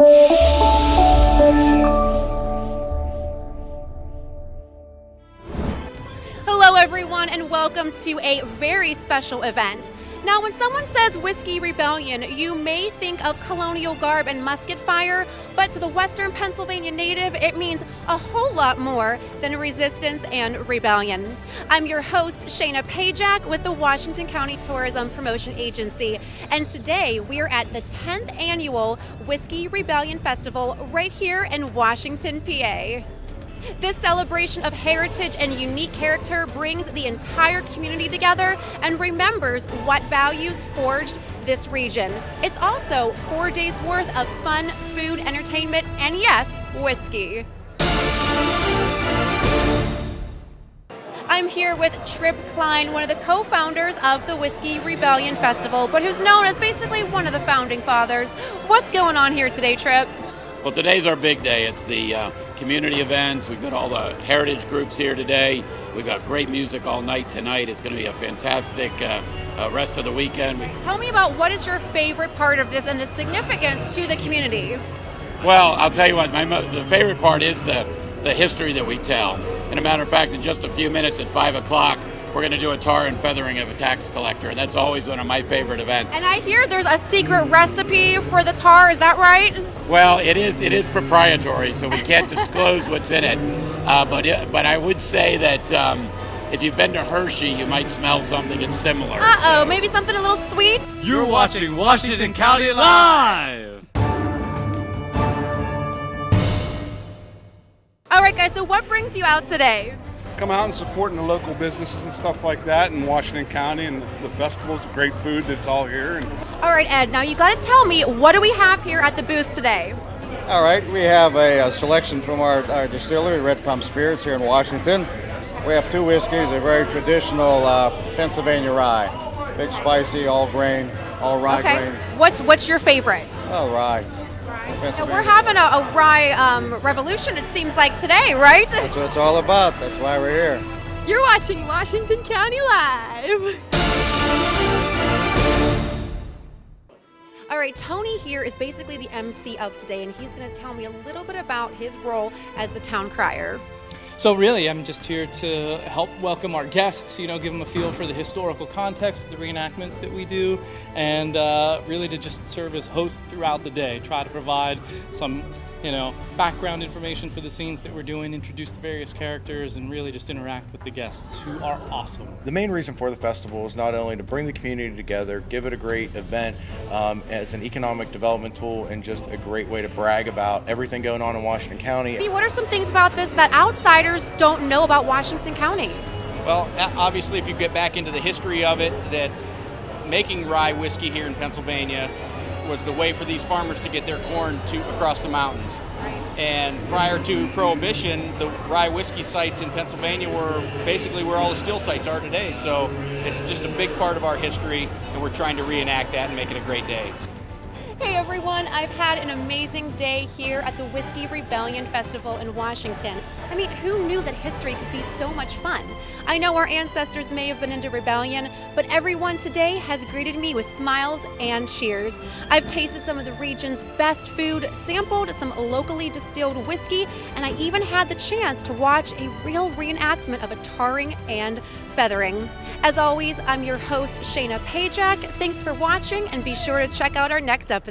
Hello everyone and welcome to a very special event. Now when someone says Whiskey Rebellion, you may think of colonial garb and musket fire, but to the Western Pennsylvania native, it means a whole lot more than resistance and rebellion. I'm your host, Shaina Pajak with the Washington County Tourism Promotion Agency, and today we are at the 10th annual Whiskey Rebellion Festival right here in Washington, PA. This celebration of heritage and unique character brings the entire community together and remembers what values forged this region. It's also 4 days worth of fun, food, entertainment, and yes, whiskey. I'm here with Tripp Klein, one of the co-founders of the Whiskey Rebellion Festival, but who's known as basically one of the founding fathers. What's going on here today, Tripp? Well, today's our big day. It's the community events. We've got all the heritage groups here today. We've got great music all night tonight. It's going to be a fantastic rest of the weekend. Tell me about what is your favorite part of this and the significance to the community? Well, I'll tell you what, the favorite part is the history that we tell. And a matter of fact, in just a few minutes at 5 o'clock, we're going to do a tar and feathering of a tax collector. That's always one of my favorite events. And I hear there's a secret recipe for the tar, is that right? Well, it is proprietary, so we can't disclose what's in it. But I would say that if you've been to Hershey, you might smell something that's similar. Uh-oh, maybe something a little sweet? You're watching Washington County Live! All right, guys, so what brings you out today? Come out and supporting the local businesses and stuff like that in Washington County, and the festival's great food that's all here. And all right, Ed, now you got to tell me, what do we have here at the booth today? All right, we have a selection from our distillery, Red Pump Spirits here in Washington. We have two whiskeys, a very traditional Pennsylvania rye. Big spicy, all grain, all rye grain. What's your favorite? Oh, rye. Now we're having a rye revolution, it seems like today, right? That's what it's all about. That's why we're here. You're watching Washington County Live. All right, Tony here is basically the MC of today, and he's going to tell me a little bit about his role as the town crier. So really, I'm just here to help welcome our guests, give them a feel for the historical context of the reenactments that we do, and really to just serve as host throughout the day, try to provide some, background information for the scenes that we're doing, introduce the various characters, and really just interact with the guests, who are awesome. The main reason for the festival is not only to bring the community together, give it a great event as an economic development tool, and just a great way to brag about everything going on in Washington County. What are some things about this that outsiders don't know about Washington County? Well, obviously, if you get back into the history of it, that making rye whiskey here in Pennsylvania was the way for these farmers to get their corn across the mountains. Right. And prior to Prohibition, the rye whiskey sites in Pennsylvania were basically where all the still sites are today. So it's just a big part of our history, and we're trying to reenact that and make it a great day. Hey everyone, I've had an amazing day here at the Whiskey Rebellion Festival in Washington. I mean, who knew that history could be so much fun? I know our ancestors may have been into rebellion, but everyone today has greeted me with smiles and cheers. I've tasted some of the region's best food, sampled some locally distilled whiskey, and I even had the chance to watch a real reenactment of a tarring and feathering. As always, I'm your host, Shaina Pajak. Thanks for watching, and be sure to check out our next episode.